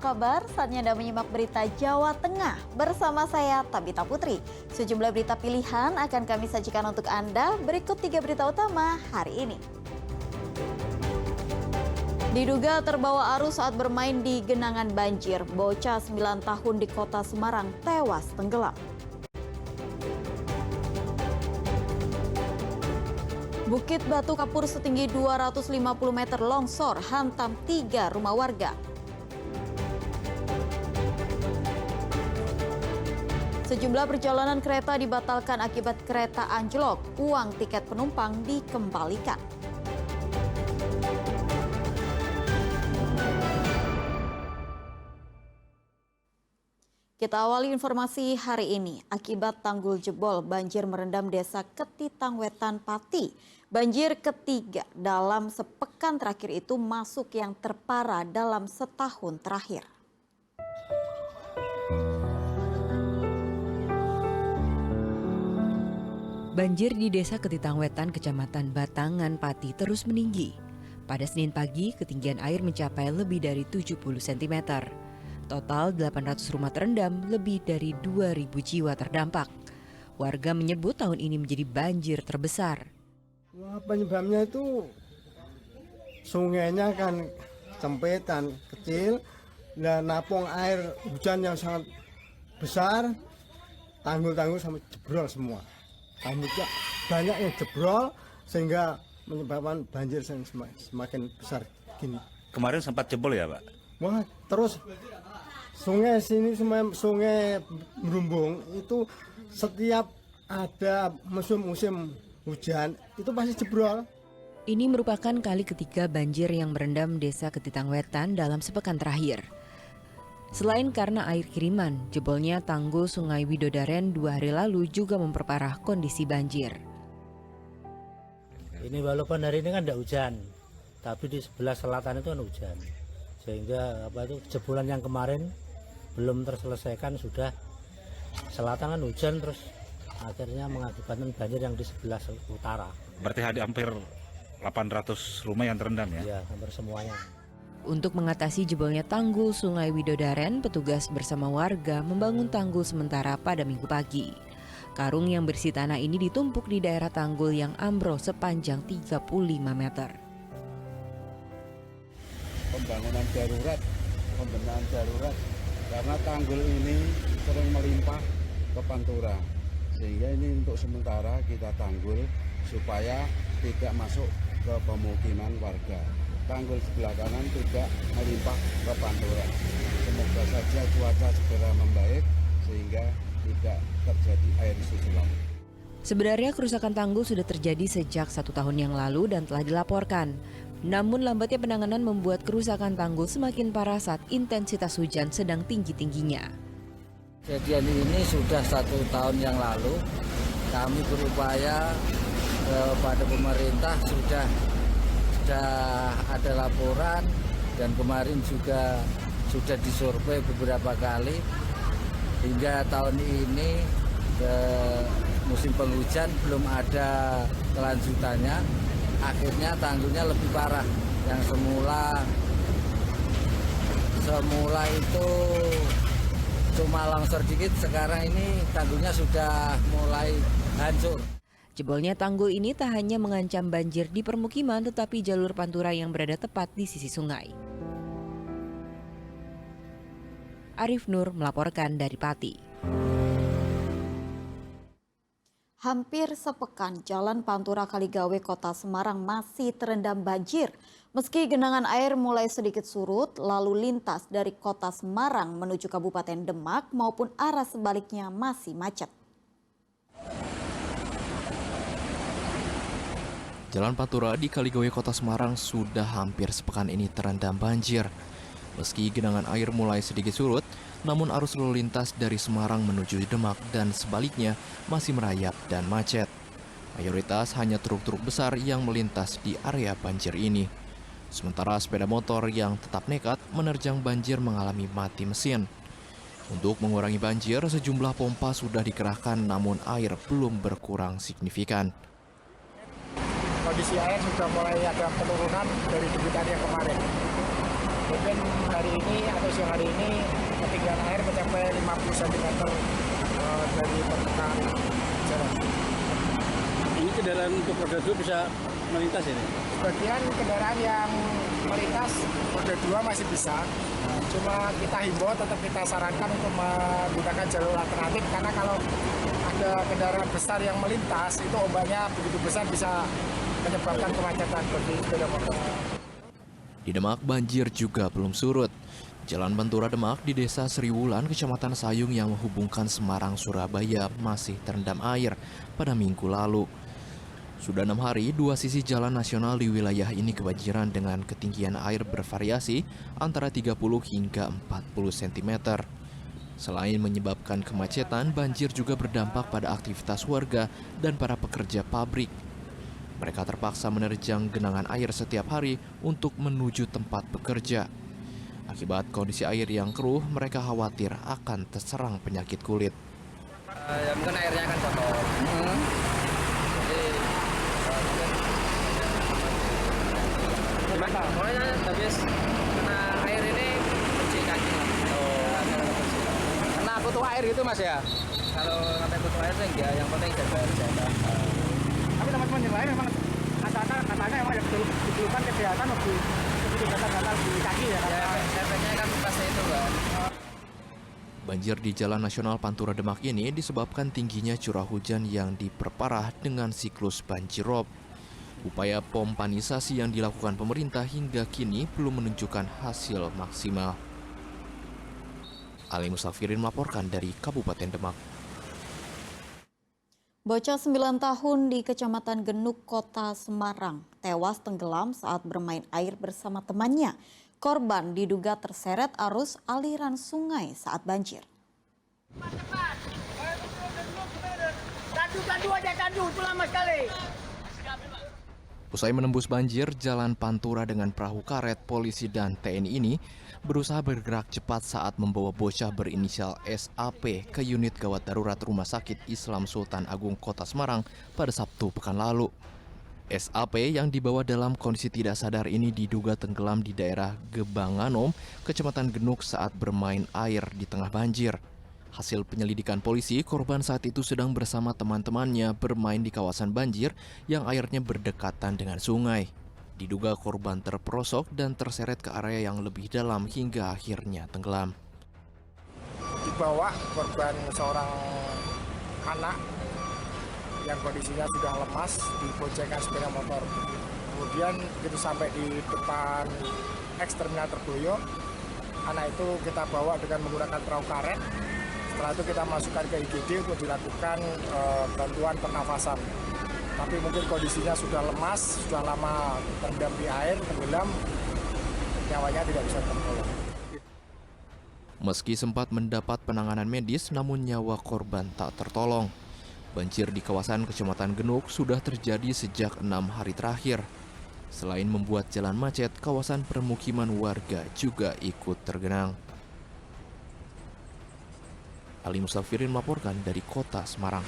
kabar? Saatnya Anda menyimak berita Jawa Tengah bersama saya Tabita Putri. Sejumlah berita pilihan akan kami sajikan untuk Anda. Berikut 3 berita utama hari ini. Diduga terbawa arus saat bermain di genangan banjir, bocah 9 tahun di kota Semarang tewas tenggelam. Bukit Batu Kapur setinggi 250 meter longsor hantam 3 rumah warga. Sejumlah perjalanan kereta dibatalkan akibat kereta anjlok, uang tiket penumpang dikembalikan. Kita awali informasi hari ini. Akibat tanggul jebol, banjir merendam desa Ketitangwetan, Pati. Banjir ketiga dalam sepekan terakhir itu masuk yang terparah dalam setahun terakhir. Banjir di desa Ketitangwetan, Kecamatan Batangan, Pati terus meninggi. Pada Senin pagi, ketinggian air mencapai lebih dari 70 cm. Total 800 rumah terendam, lebih dari 2.000 jiwa terdampak. Warga menyebut tahun ini menjadi banjir terbesar. Wah, penyebabnya itu sungainya kan sempitan, kecil, dan napung air hujan yang sangat besar, tanggul-tanggul sampai jebrol semua. Tanggulnya banyak yang jebrol sehingga menyebabkan banjir yang semakin besar gini. Kemarin sempat jebol ya, Pak? Wah, terus sungai sini, sungai Merumbung itu setiap ada musim hujan itu pasti jebrol. Ini merupakan kali ketiga banjir yang merendam desa Ketitangwetan dalam sepekan terakhir. Selain karena air kiriman, jebolnya tanggul Sungai Widodaren 2 hari lalu juga memperparah kondisi banjir. Ini walaupun hari ini kan tidak hujan, tapi di sebelah selatan itu kan hujan. Sehingga jebolan yang kemarin belum terselesaikan, sudah selatan kan hujan, terus akhirnya mengakibatkan banjir yang di sebelah utara. Berarti hampir 800 rumah yang terendam ya? Iya, hampir semuanya. Untuk mengatasi jebolnya tanggul Sungai Widodaren, petugas bersama warga membangun tanggul sementara pada Minggu pagi. Karung yang berisi tanah ini ditumpuk di daerah tanggul yang ambrol sepanjang 35 meter. Pembangunan darurat karena tanggul ini sering melimpah ke Pantura, sehingga ini untuk sementara kita tanggul supaya tidak masuk ke pemukiman warga. Tanggul sebelah kanan tidak melimpah ke Pantura. Semoga saja cuaca segera membaik sehingga tidak terjadi air susulan. Sebenarnya kerusakan tanggul sudah terjadi sejak 1 tahun yang lalu dan telah dilaporkan. Namun lambatnya penanganan membuat kerusakan tanggul semakin parah saat intensitas hujan sedang tinggi-tingginya. Kejadian ini sudah 1 tahun yang lalu. Kami berupaya kepada pemerintah, sudah ada laporan, dan kemarin juga sudah disurvei beberapa kali. Hingga tahun ini musim penghujan belum ada kelanjutannya. Akhirnya tanggulnya lebih parah. Yang semula itu cuma longsor dikit, sekarang ini tanggulnya sudah mulai hancur. Jebolnya tanggul ini tak hanya mengancam banjir di permukiman, tetapi jalur Pantura yang berada tepat di sisi sungai. Arif Nur melaporkan dari Pati. Hampir sepekan jalan Pantura Kaligawe Kota Semarang masih terendam banjir. Meski genangan air mulai sedikit surut, lalu lintas dari Kota Semarang menuju Kabupaten Demak maupun arah sebaliknya masih macet. Jalan Pantura di Kaligawe Kota Semarang sudah hampir sepekan ini terendam banjir. Meski genangan air mulai sedikit surut, namun arus lalu lintas dari Semarang menuju Demak dan sebaliknya masih merayap dan macet. Mayoritas hanya truk-truk besar yang melintas di area banjir ini. Sementara sepeda motor yang tetap nekat menerjang banjir mengalami mati mesin. Untuk mengurangi banjir, sejumlah pompa sudah dikerahkan namun air belum berkurang signifikan. Kondisi air sudah mulai ada penurunan dari debutan yang kemarin. Mungkin hari ini atau siang hari ini ketinggian air mencapai 50 cm dari permukaan jalan. Ini kendaraan untuk roda 2 bisa melintas ini? Sebagian kendaraan yang melintas roda 2 masih bisa. Cuma kita himbau, tetap kita sarankan untuk menggunakan jalur alternatif karena kalau ada kendaraan besar yang melintas itu ombaknya begitu besar bisa menyebabkan kemacetan bagi sepeda motor. Di Demak, banjir juga belum surut. Jalan Pantura Demak di Desa Seriwulan, Kecamatan Sayung yang menghubungkan Semarang, Surabaya masih terendam air pada Minggu lalu. Sudah 6 hari, 2 sisi jalan nasional di wilayah ini kebanjiran dengan ketinggian air bervariasi antara 30 hingga 40 cm. Selain menyebabkan kemacetan, banjir juga berdampak pada aktivitas warga dan para pekerja pabrik. Mereka terpaksa menerjang genangan air setiap hari untuk menuju tempat bekerja. Akibat kondisi air yang keruh, mereka khawatir akan terserang penyakit kulit. Ya mungkin airnya kan kotor. Gimana? Pokoknya habis kena air ini cuci kaki lah. Karena butuh air gitu Mas ya? Kalau sampai butuh air sih enggak, yang penting jaga kesehatan. Tapi teman-teman yang lain memang katanya emang diperlukan kesehatan lebih gatal di kaki ya? Ya, efeknya kan pasti itu kan. Banjir di Jalan Nasional Pantura Demak ini disebabkan tingginya curah hujan yang diperparah dengan siklus banjirop. Upaya pompanisasi yang dilakukan pemerintah hingga kini belum menunjukkan hasil maksimal. Ali Musafirin melaporkan dari Kabupaten Demak. Bocah 9 tahun di Kecamatan Genuk, Kota Semarang, tewas tenggelam saat bermain air bersama temannya. Korban diduga terseret arus aliran sungai saat banjir. Candu, itu lama sekali. Usai menembus banjir, Jalan Pantura dengan perahu karet, polisi dan TNI ini berusaha bergerak cepat saat membawa bocah berinisial SAP ke unit gawat darurat Rumah Sakit Islam Sultan Agung Kota Semarang pada Sabtu pekan lalu. SAP yang dibawa dalam kondisi tidak sadar ini diduga tenggelam di daerah Gebanganom, Kecamatan Genuk saat bermain air di tengah banjir. Hasil penyelidikan polisi, korban saat itu sedang bersama teman-temannya bermain di kawasan banjir yang airnya berdekatan dengan sungai. Diduga korban terperosok dan terseret ke area yang lebih dalam hingga akhirnya tenggelam. Di bawah korban seorang anak yang kondisinya sudah lemas diboncengkan sepeda motor. Kemudian itu sampai di depan eksterminal Terboyo. Anak itu kita bawa dengan menggunakan perahu karet. Setelah itu kita masukkan ke IGD untuk dilakukan bantuan pernafasan. Tapi mungkin kondisinya sudah lemas, sudah lama terendam di air, tenggelam, nyawanya tidak bisa tertolong. Meski sempat mendapat penanganan medis, namun nyawa korban tak tertolong. Banjir di kawasan Kecamatan Genuk sudah terjadi sejak 6 hari terakhir. Selain membuat jalan macet, kawasan permukiman warga juga ikut tergenang. Ali Musafirin melaporkan dari Kota Semarang.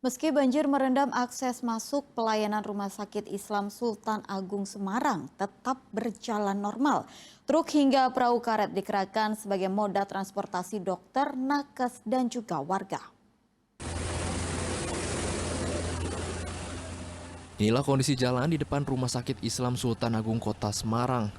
Meski banjir merendam akses masuk pelayanan Rumah Sakit Islam Sultan Agung Semarang tetap berjalan normal. Truk hingga perahu karet dikerahkan sebagai moda transportasi dokter, nakes, dan juga warga. Inilah kondisi jalan di depan Rumah Sakit Islam Sultan Agung Kota Semarang.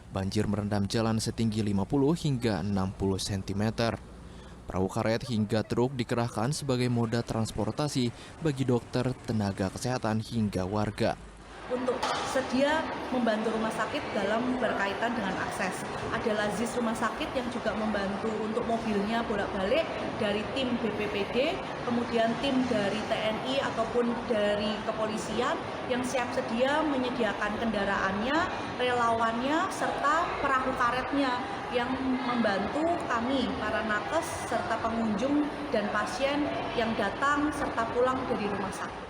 Banjir merendam jalan setinggi 50 hingga 60 cm. Perahu karet hingga truk dikerahkan sebagai moda transportasi bagi dokter, tenaga kesehatan hingga warga. Untuk sedia membantu rumah sakit dalam berkaitan dengan akses. Ada Lazis rumah sakit yang juga membantu untuk mobilnya bolak-balik dari tim BPPD, kemudian tim dari TNI ataupun dari kepolisian yang siap sedia menyediakan kendaraannya, relawannya, serta perahu karetnya yang membantu kami, para nakes, serta pengunjung dan pasien yang datang serta pulang dari rumah sakit.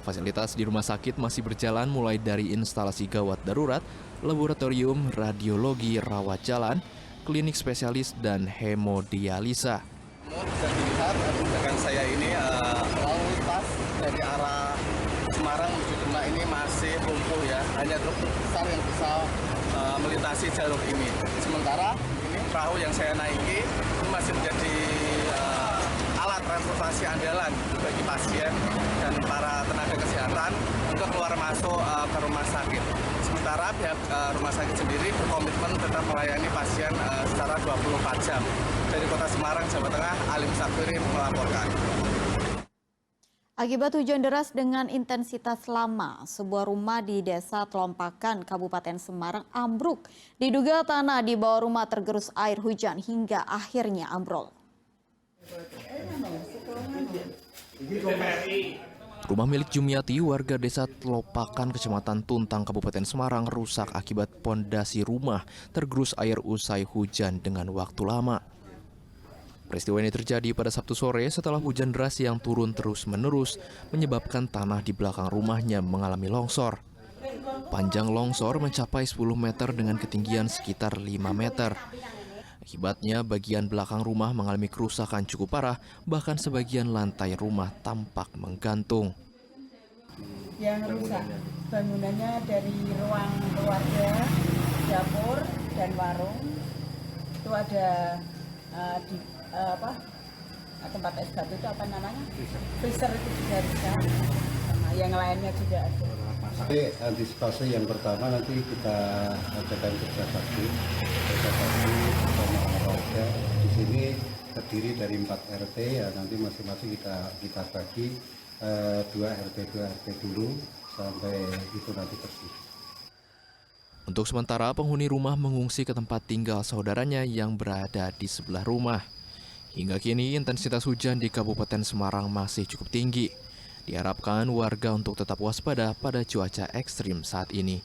Fasilitas di rumah sakit masih berjalan mulai dari instalasi gawat darurat, laboratorium, radiologi, rawat jalan, klinik spesialis, dan hemodialisa. Bisa dilihat di belakang saya ini lalu lintas dari arah Semarang menuju Demak ini masih lumpuh ya, hanya truk besar yang bisa melintasi jalur ini. Sementara ini perahu yang saya naiki ini masih menjadi alat transportasi andalan bagi pasien dan para tenaga kesehatan untuk keluar masuk ke rumah sakit. Sementara pihak rumah sakit sendiri berkomitmen tetap melayani pasien secara 24 jam. Dari Kota Semarang, Jawa Tengah, Alim Safirin melaporkan. Akibat hujan deras dengan intensitas lama, sebuah rumah di Desa Telompakan, Kabupaten Semarang ambruk. Diduga tanah di bawah rumah tergerus air hujan hingga akhirnya ambrol. Rumah milik Jumiati, warga Desa Telompakan, Kecamatan Tuntang, Kabupaten Semarang rusak akibat pondasi rumah tergerus air usai hujan dengan waktu lama. Peristiwa ini terjadi pada Sabtu sore setelah hujan deras yang turun terus-menerus menyebabkan tanah di belakang rumahnya mengalami longsor. Panjang longsor mencapai 10 meter dengan ketinggian sekitar 5 meter. Akibatnya bagian belakang rumah mengalami kerusakan cukup parah, bahkan sebagian lantai rumah tampak menggantung. Yang rusak bangunannya dari ruang keluarga, dapur, dan warung. Itu ada tempat es batu itu apa namanya? Freezer itu juga rusak. Sama yang lainnya juga ada. Tapi antisipasi yang pertama nanti kita adakan kerja bakti bersama warga. Di sini terdiri dari 4 RT ya, nanti masing-masing kita bagi 2 RT dulu sampai itu nanti bersih. Untuk sementara, penghuni rumah mengungsi ke tempat tinggal saudaranya yang berada di sebelah rumah. Hingga kini, intensitas hujan di Kabupaten Semarang masih cukup tinggi. Diharapkan warga untuk tetap waspada pada cuaca ekstrim saat ini.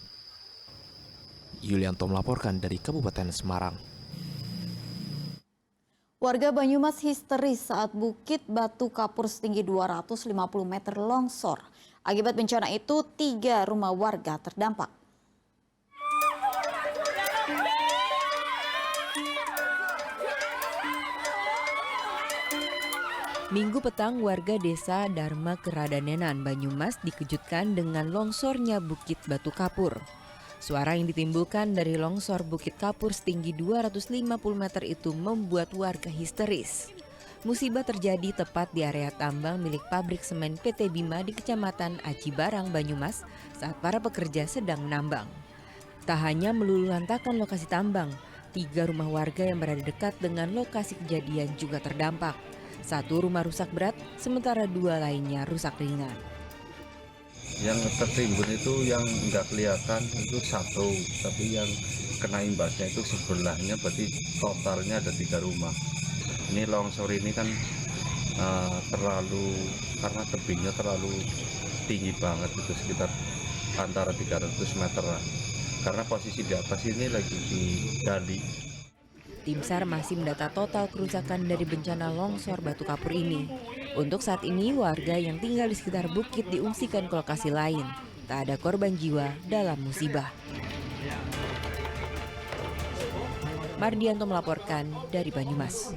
Yulianto melaporkan dari Kabupaten Semarang. Warga Banyumas histeris saat Bukit Batu Kapur setinggi 250 meter longsor. Akibat bencana itu, 3 rumah warga terdampak. Minggu petang, warga desa Dharma Keradanenan, Banyumas dikejutkan dengan longsornya Bukit Batu Kapur. Suara yang ditimbulkan dari longsor Bukit Kapur setinggi 250 meter itu membuat warga histeris. Musibah terjadi tepat di area tambang milik pabrik semen PT Bima di Kecamatan Aji Barang, Banyumas saat para pekerja sedang menambang. Tak hanya meluluhlantakan lokasi tambang, 3 rumah warga yang berada dekat dengan lokasi kejadian juga terdampak. 1 rumah rusak berat, sementara 2 lainnya rusak ringan. Yang tertimbun itu yang nggak kelihatan itu 1, tapi yang kena imbasnya itu sebelahnya, berarti totalnya ada 3 rumah. Ini longsor ini kan karena tebingnya terlalu tinggi banget, itu sekitar antara 300 meter lah. Karena posisi di atas ini lagi digali. Tim SAR masih mendata total kerusakan dari bencana longsor Batu Kapur ini. Untuk saat ini, warga yang tinggal di sekitar bukit diungsikan ke lokasi lain. Tak ada korban jiwa dalam musibah. Mardianto melaporkan dari Banyumas.